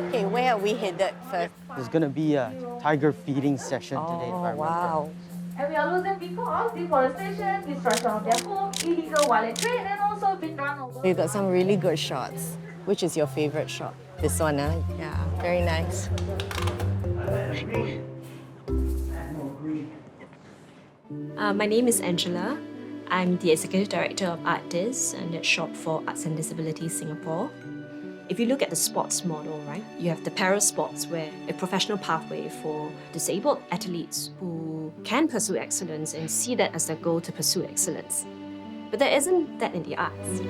Okay, where are we headed first? There's gonna be a tiger feeding session today, if I remember. Wow. And we are losing because deforestation, destruction of their home, illegal wildlife trade, and also being run over. We've got some really good shots. Which is your favorite shot? This one, huh? Yeah, very nice. My name is Angela. I'm the Executive Director of ArtDis, and that's short for Arts and Disabilities Singapore. If you look at the sports model, right, you have the para sports where a professional pathway for disabled athletes who can pursue excellence and see that as their goal to pursue excellence. But there isn't that in the arts.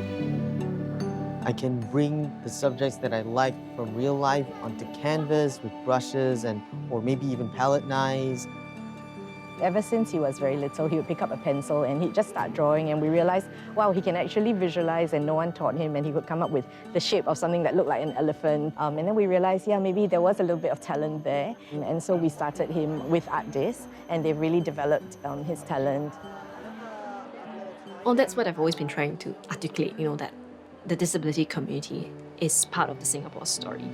I can bring the subjects that I like from real life onto canvas with brushes or maybe even palette knives. Ever since he was very little, he would pick up a pencil and he'd just start drawing, and we realized, wow, he can actually visualize, and no one taught him, and he could come up with the shape of something that looked like an elephant. And then we realized, yeah, maybe there was a little bit of talent there. And so we started him with ArtDis, and they've really developed his talent. Well, that's what I've always been trying to articulate, that the disability community is part of the Singapore story.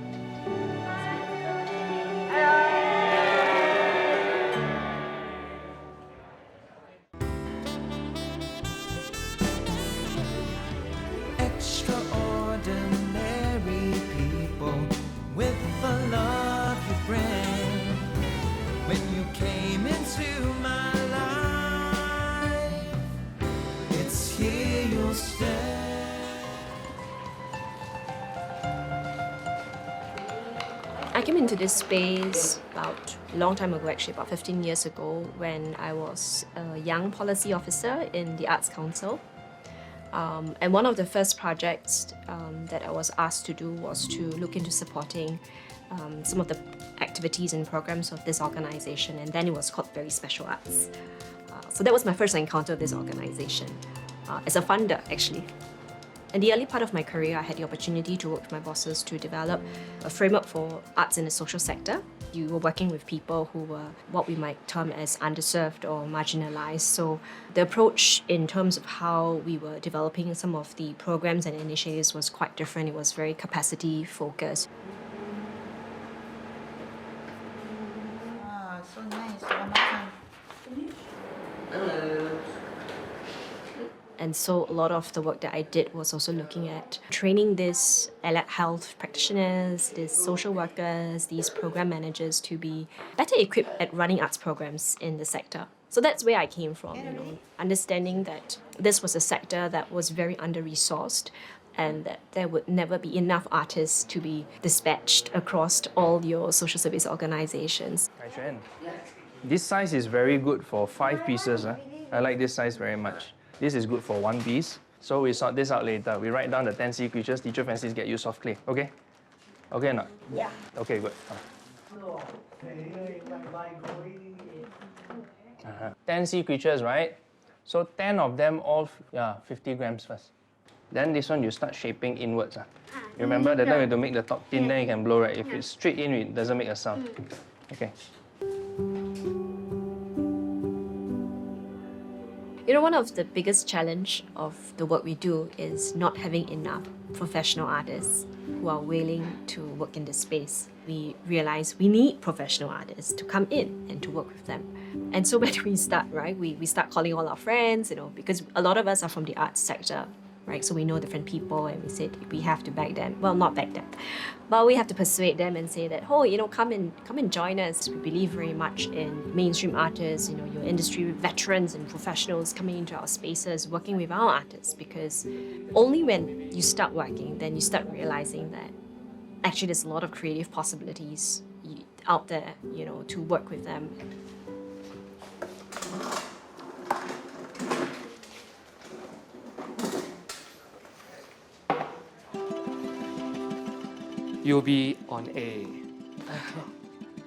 Extraordinary people with the love you bring. When you came into my life, it's here you'll stay. I came into this space about a long time ago, actually, about 15 years ago, when I was a young policy officer in the Arts Council. And one of the first projects that I was asked to do was to look into supporting some of the activities and programs of this organization, and then it was called Very Special Arts. So that was my first encounter with this organization, as a funder, actually. In the early part of my career, I had the opportunity to work with my bosses to develop a framework for arts in the social sector. You were working with people who were what we might term as underserved or marginalized. So the approach in terms of how we were developing some of the programs and initiatives was quite different. It was very capacity focused. Ah, so nice. One more time. And so a lot of the work that I did was also looking at training these allied health practitioners, these social workers, these program managers to be better equipped at running arts programs in the sector. So that's where I came from, understanding that this was a sector that was very under-resourced and that there would never be enough artists to be dispatched across all your social service organizations. Hi, Xuan. This size is very good for 5 pieces. I like this size very much. This is good for 1 piece. So we sort this out later. We write down the 10 sea creatures. Teacher fancies get you soft clay. Okay? Okay or not? Yeah. Okay, good. 10 sea creatures, right? So 10 of them all, 50 grams first. Then this one you start shaping inwards. You remember that time you have to make the top thin, then you can blow, right? If it's straight in, it doesn't make a sound. Okay. One of the biggest challenge of the work we do is not having enough professional artists who are willing to work in this space. We realize we need professional artists to come in and to work with them. And so when we start, right, we start calling all our friends, because a lot of us are from the arts sector, right? So we know different people, and we said we have to back them. Well, not back them, but we have to persuade them and say that, come and join us. We believe very much in mainstream artists, your industry veterans and professionals coming into our spaces, working with our artists, because only when you start working, then you start realizing that actually there's a lot of creative possibilities out there, to work with them. You'll be on A.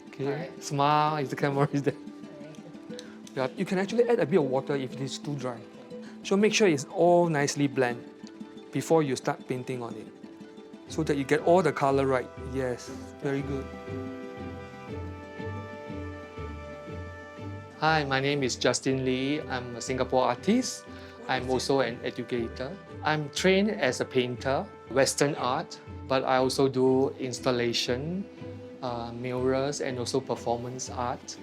Okay, smile if the camera is there. Yeah, you can actually add a bit of water if it is too dry. So make sure it's all nicely blend before you start painting on it, so that you get all the color right. Yes, very good. Hi, my name is Justin Lee. I'm a Singapore artist. I'm also an educator. I'm trained as a painter, Western art, but I also do installation, murals, and also performance art.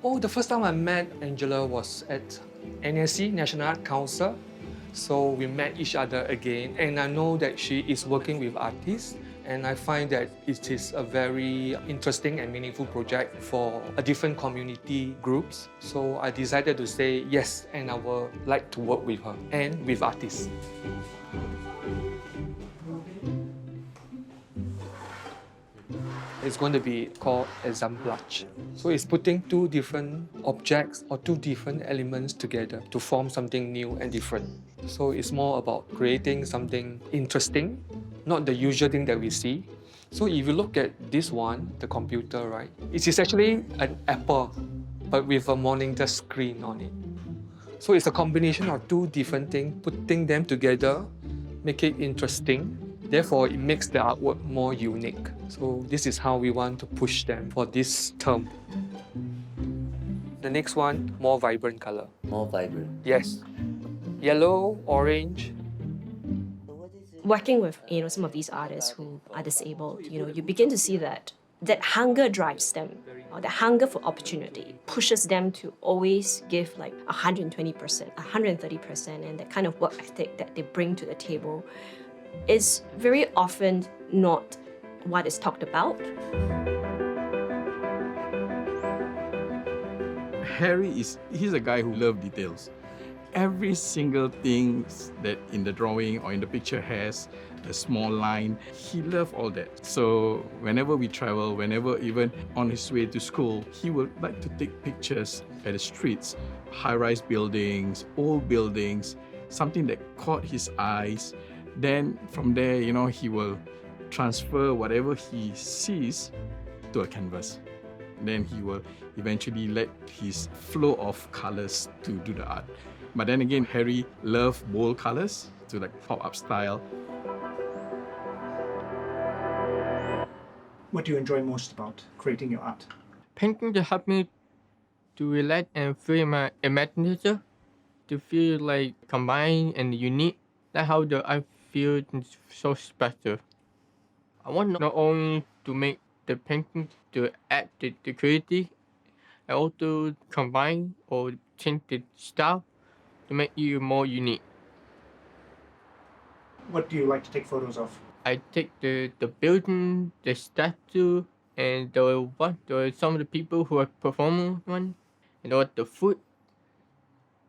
Oh, the first time I met Angela was at NSC, National Art Council. So we met each other again, and I know that she is working with artists, and I find that it is a very interesting and meaningful project for a different community groups. So I decided to say yes, and I would like to work with her and with artists. It's going to be called assemblage. So it's putting two different objects or two different elements together to form something new and different. So it's more about creating something interesting, not the usual thing that we see. So if you look at this one, the computer, right? It is actually an apple, but with a monitor screen on it. So it's a combination of two different things, putting them together, make it interesting. Therefore, it makes the artwork more unique. So this is how we want to push them for this term. The next one, more vibrant color. More vibrant. Yes. Yellow, orange. Working with some of these artists who are disabled, you begin to see that hunger drives them, or the hunger for opportunity pushes them to always give like 120%, 130%, and that kind of work ethic that they bring to the table is very often not what is talked about. He's a guy who loves details. Every single thing that in the drawing or in the picture has a small line, he loves all that. So whenever we travel, whenever even on his way to school, he would like to take pictures at the streets, high-rise buildings, old buildings, something that caught his eyes. Then from there, he will transfer whatever he sees to a canvas. Then he will eventually let his flow of colors to do the art. But then again, Harry loved bold colors to like pop-up style. What do you enjoy most about creating your art? Painting to help me to relax and free my imagination, to feel like combined and unique. That's how the art feels so special. I want not only to make the painting to add the creativity, and also combine or change the style to make you more unique. What do you like to take photos of? I take the building, the statue, and some of the people who are performing one, and the food.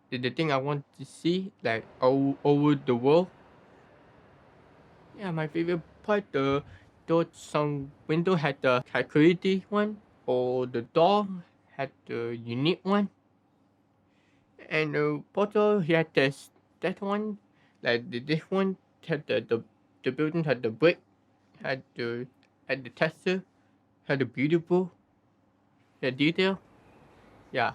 The thing I want to see like all over the world. Yeah, my favorite part, some window had the creativity one, or the door had the unique one. And the bottle he had that one, like this one had the building had the brick, had the texture, had the beautiful, the detail. Yeah.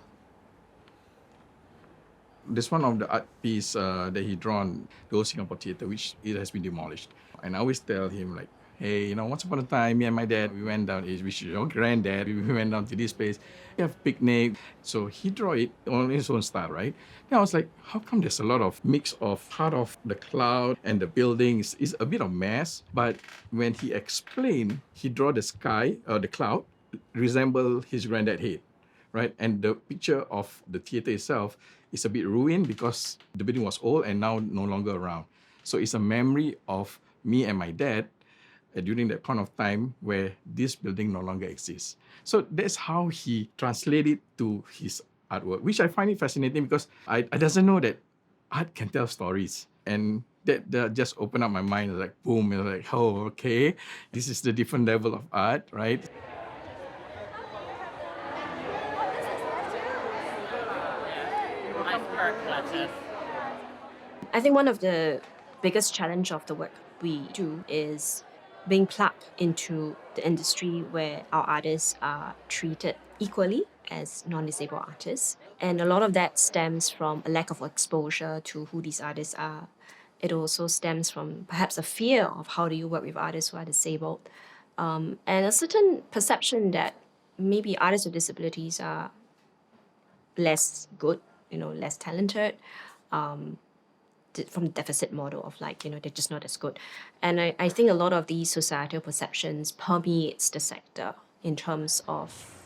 This one of the art piece that he drawn, the old Singapore Theatre, which it has been demolished. And I always tell him like, hey, once upon a time, me and my dad, we went down, your granddad, we went down to this place, we have picnic. So he drew it on his own style, right? And I was like, how come there's a lot of mix of part of the cloud and the buildings? It's a bit of mess. But when he explained, he drew the sky, the cloud, resemble his granddad head, right? And the picture of the theatre itself is a bit ruined because the building was old and now no longer around. So it's a memory of me and my dad during that point of time where this building no longer exists. So that's how he translated to his artwork, which I find it fascinating because I doesn't know that art can tell stories. And that just opened up my mind. Like, boom, and like, oh, okay, this is the different level of art, right? I think one of the biggest challenge of the work we do is being plugged into the industry where our artists are treated equally as non-disabled artists. And a lot of that stems from a lack of exposure to who these artists are. It also stems from perhaps a fear of how do you work with artists who are disabled, and a certain perception that maybe artists with disabilities are less good, less talented, from the deficit model of like, they're just not as good. And I think a lot of these societal perceptions permeates the sector in terms of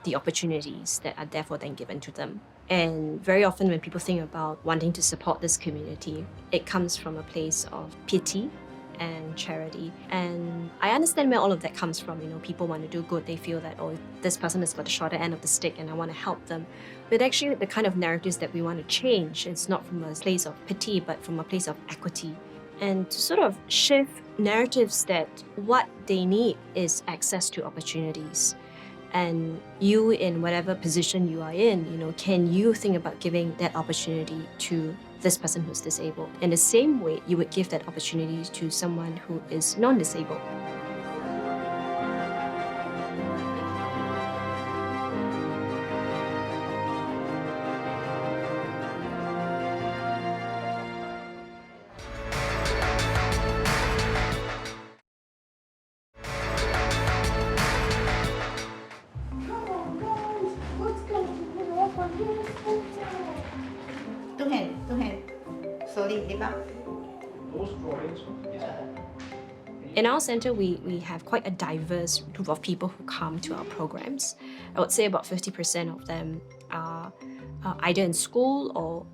the opportunities that are therefore then given to them. And very often when people think about wanting to support this community, it comes from a place of pity and charity. And I understand where all of that comes from. People want to do good. They feel that, oh, this person has got the shorter end of the stick and I want to help them. But actually the kind of narratives that we want to change, it's not from a place of pity, but from a place of equity. And to sort of shift narratives that what they need is access to opportunities. And you, in whatever position you are in, can you think about giving that opportunity to this person who's disabled? In the same way, you would give that opportunity to someone who is non-disabled. Two hand. Slowly lift up. In our center, we have quite a diverse group of people who come to our programs. I would say about 50% of them are either in school or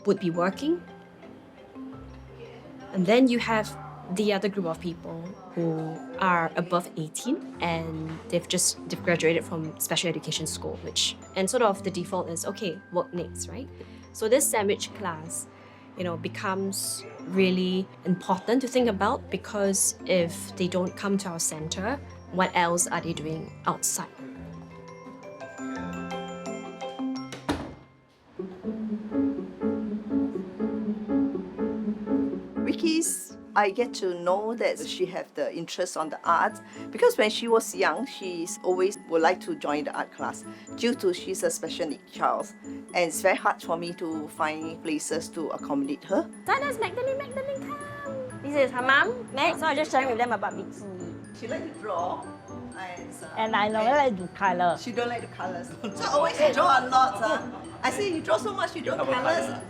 would be working. And then you have the other group of people who are above 18 and they've graduated from special education school, and sort of the default is, okay, work next, right? So this sandwich class, becomes really important to think about, because if they don't come to our center, what else are they doing outside? Vicky's, I get to know that she have the interest on the arts because when she was young, she's always would like to join the art class due to she's a special needs child. And it's very hard for me to find places to accommodate her. So there's Magdalene come. This is her mom, Meg. So I'm just sharing with them about Vicky. She likes to draw. And I don't like to color. She don't like the colors. So I always draw a lot. I say, you draw so much, you don't colors.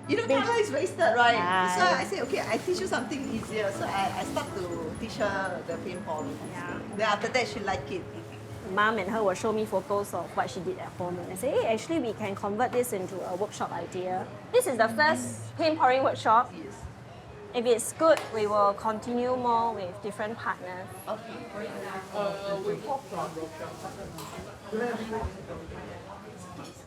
Color is wasted, right? So I say, okay, I teach you something easier. So I start to teach her the paintball. Yeah. Then after that, she liked it. Mom and her will show me photos of what she did at home. And I say, hey, actually, we can convert this into a workshop idea. This is the first paint pouring workshop. Yes. If it's good, we will continue more with different partners. Okay.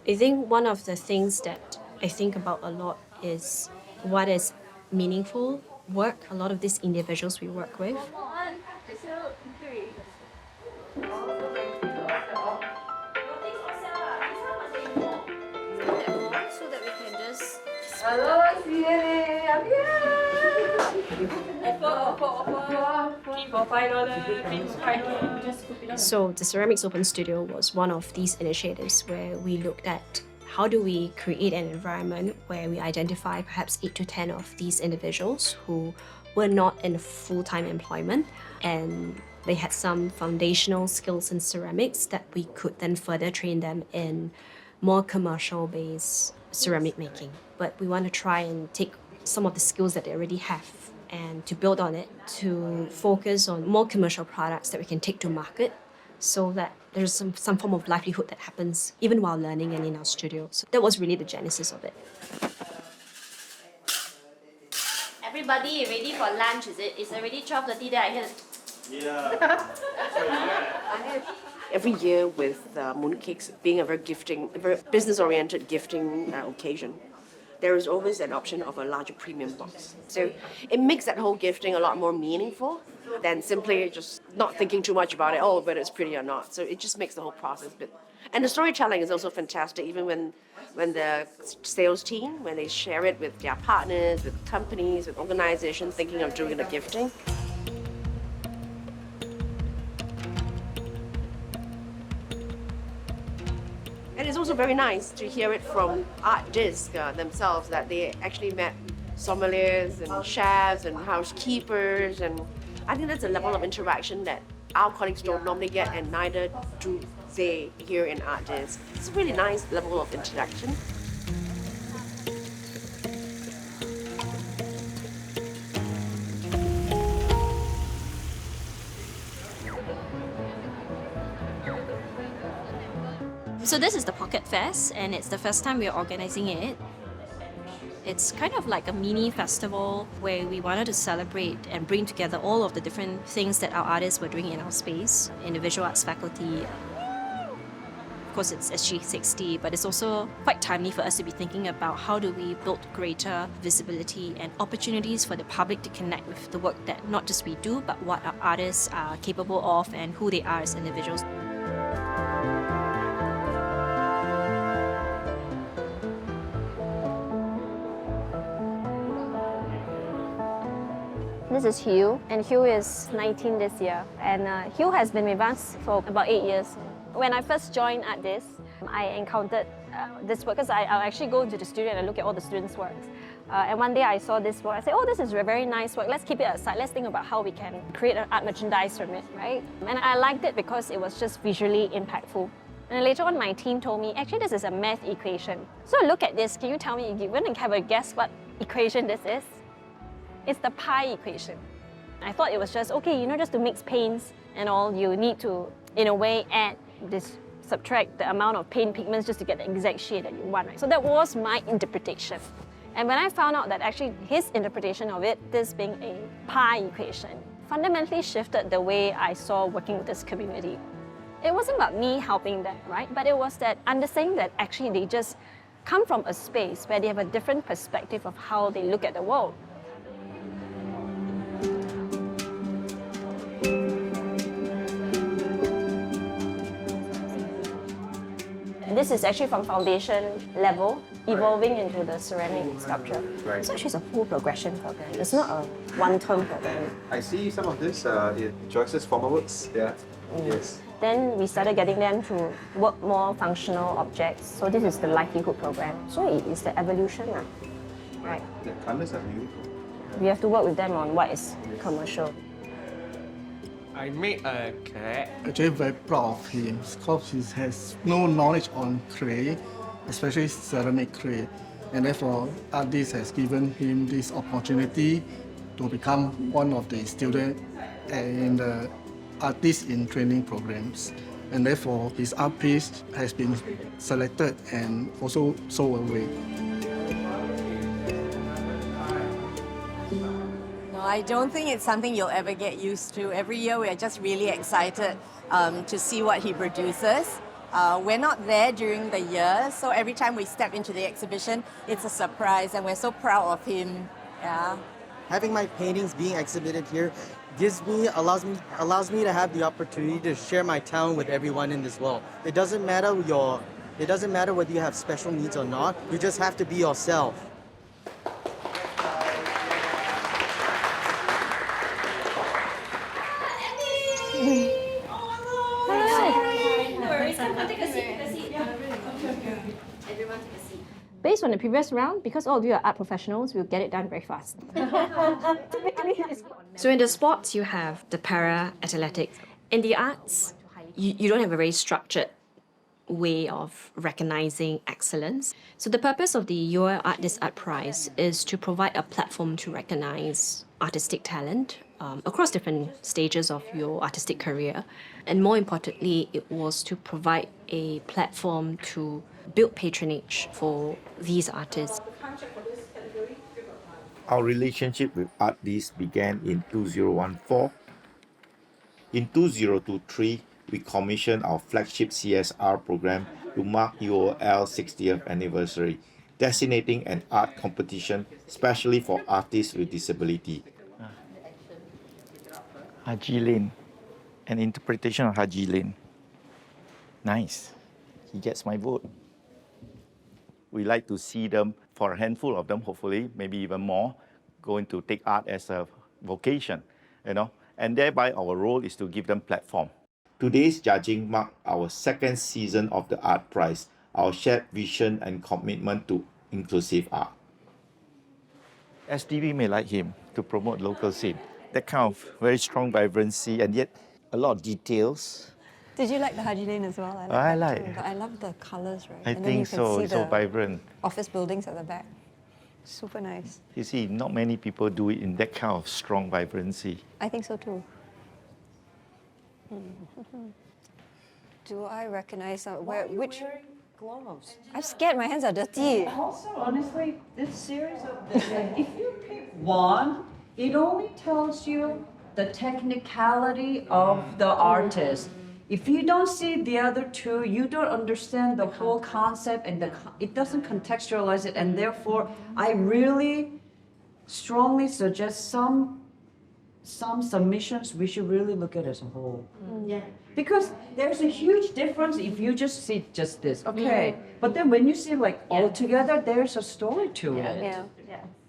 I think one of the things that I think about a lot is what is meaningful work. A lot of these individuals we work with. 1, 2, 3. So that we can just... Hello, CNA, I'm here. So the Ceramics Open Studio was one of these initiatives where we looked at how do we create an environment where we identify perhaps 8 to 10 of these individuals who were not in full-time employment, and they had some foundational skills in ceramics that we could then further train them in more commercial-based ceramic making. But we want to try and take some of the skills that they already have and to build on it, to focus on more commercial products that we can take to market so that there's some form of livelihood that happens even while learning and in our studio. So that was really the genesis of it. Everybody ready for lunch, is it? It's already 12:30 there, I hear. Every year with mooncakes being a very business-oriented gifting occasion, there is always an option of a larger premium box. So it makes that whole gifting a lot more meaningful than simply just not thinking too much about it, oh, whether it's pretty or not. So it just makes the whole process a bit. And the storytelling is also fantastic, even when the sales team, when they share it with their partners, with companies, with organizations thinking of doing the gifting. And it's also very nice to hear it from Art Disc themselves, that they actually met sommeliers and chefs and housekeepers, and I think that's a level of interaction that our colleagues don't normally get, and neither do they here in Art Disc. It's a really nice level of interaction. So this is the Pocket Fest, and it's the first time we're organizing it. It's kind of like a mini festival where we wanted to celebrate and bring together all of the different things that our artists were doing in our space, in the visual arts faculty. Of course, it's SG60, but it's also quite timely for us to be thinking about how do we build greater visibility and opportunities for the public to connect with the work that not just we do, but what our artists are capable of and who they are as individuals. This is Hugh, and Hugh is 19 this year. And Hugh has been with us for about 8 years. When I first joined ArtDis, I encountered this work because I'll actually go into the studio and I look at all the students' works. And one day I saw this work. I said, oh, this is a very nice work. Let's keep it aside. Let's think about how we can create an art merchandise from it, right? And I liked it because it was just visually impactful. And later on, my team told me, actually, this is a math equation. So look at this. Can you tell me, you want to have a guess what equation this is? It's the pi equation. I thought it was just, okay, you know, just to mix paints and all, you need to, in a way, subtract the amount of paint pigments just to get the exact shade that you want, right? So that was my interpretation. And when I found out that actually his interpretation of it, this being a pi equation, fundamentally shifted the way I saw working with this community. It wasn't about me helping them, right? But it was that understanding that actually they just come from a space where they have a different perspective of how they look at the world. This is actually from foundation level, evolving into the ceramic sculpture. Right. So it's a full progression program. It's not a one-term program. I see some of this in Joyce's former works. Yeah. Yes. Then we started getting them to work more functional objects. So this is the livelihood program. So it is the evolution, right? The colors are beautiful. We have to work with them on what is commercial. I made a cat. Actually very proud of him because he has no knowledge on clay, especially ceramic clay. And therefore, ArtDis has given him this opportunity to become one of the students in the ArtDis in training programs. And therefore, his art piece has been selected and also sold away. I don't think it's something you'll ever get used to. Every year we are just really excited to see what he produces. We're not there during the year, so every time we step into the exhibition, it's a surprise and we're so proud of him. Yeah. Having my paintings being exhibited here allows me to have the opportunity to share my talent with everyone in this world. It doesn't matter whether you have special needs or not, you just have to be yourself. Based on the previous round, because all of you are art professionals, we'll get it done very fast. So in the sports, you have the para-athletics. In the arts, you don't have a very structured way of recognizing excellence. So the purpose of the Your ArtDis Art Prize is to provide a platform to recognize artistic talent across different stages of your artistic career. And more importantly, it was to provide a platform to build patronage for these artists. Our relationship with ArtDis began in 2014. In 2023, we commissioned our flagship CSR program to mark UOL's 60th anniversary, designating an art competition especially for artists with disability. Haji Lane, an interpretation of Haji Lane. Nice. He gets my vote. We like to see them, for a handful of them, hopefully, maybe even more, going to take art as a vocation, and thereby our role is to give them platform. Today's judging marked our second season of the Art Prize, our shared vision and commitment to inclusive art. SDB may like him to promote local scene. That kind of very strong vibrancy and yet a lot of details. Did you like the Haji Lane as well? I like too, but I love the colours, right? I and then think you can so. see It's so the vibrant. Office buildings at the back. Super nice. You see, not many people do it in that kind of strong vibrancy. I think so too. Do I recognize which? Gloves. I'm scared. My hands are dirty. Also, honestly, this series of this, if you pick one, it only tells you the technicality of the artist. If you don't see the other two, you don't understand the whole concept, and it doesn't contextualize it, and therefore, I really strongly suggest some submissions we should really look at as a whole. Yeah. Because there's a huge difference if you just see just this, okay. But then when you see like all together, there's a story to it. Yeah.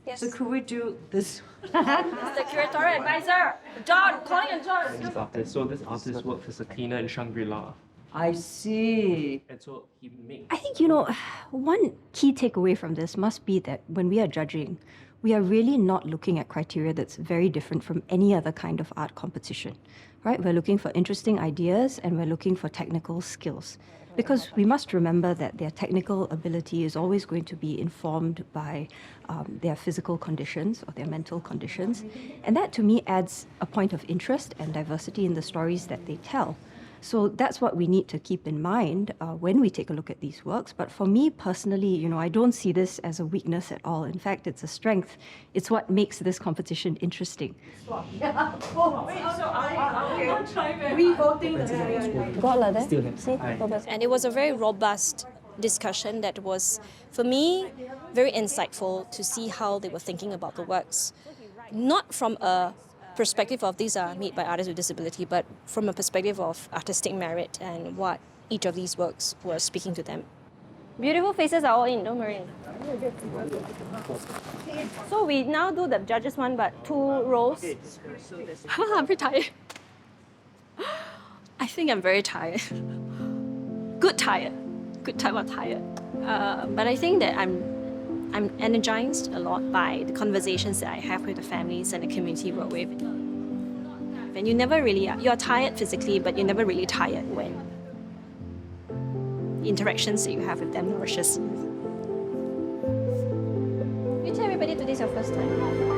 Yes. So could we do this? Mr. Curatorial Advisor, John, calling on John. This artist. So this artist works as a cleaner in Shangri-La. I see. And so he makes... I think, one key takeaway from this must be that when we are judging, we are really not looking at criteria that's very different from any other kind of art competition, right? We're looking for interesting ideas and we're looking for technical skills. Because we must remember that their technical ability is always going to be informed by their physical conditions or their mental conditions. And that, to me, adds a point of interest and diversity in the stories that they tell. So that's what we need to keep in mind when we take a look at these works. But for me personally, I don't see this as a weakness at all. In fact, it's a strength. It's what makes this competition interesting. And it was a very robust discussion that was, for me, very insightful to see how they were thinking about the works. Not from a perspective of these are made by artists with disability, but from a perspective of artistic merit and what each of these works were speaking to them. Beautiful faces are all in, don't worry. So we now do the judges one, but 2 rows. I'm very tired. I think I'm very tired. Good tired. Good type of tired. But I think that I'm energized a lot by the conversations that I have with the families and the community we work with. And you never really you're tired physically, but you're never really tired when the interactions that you have with them nourishes you. You tell everybody today's your first time.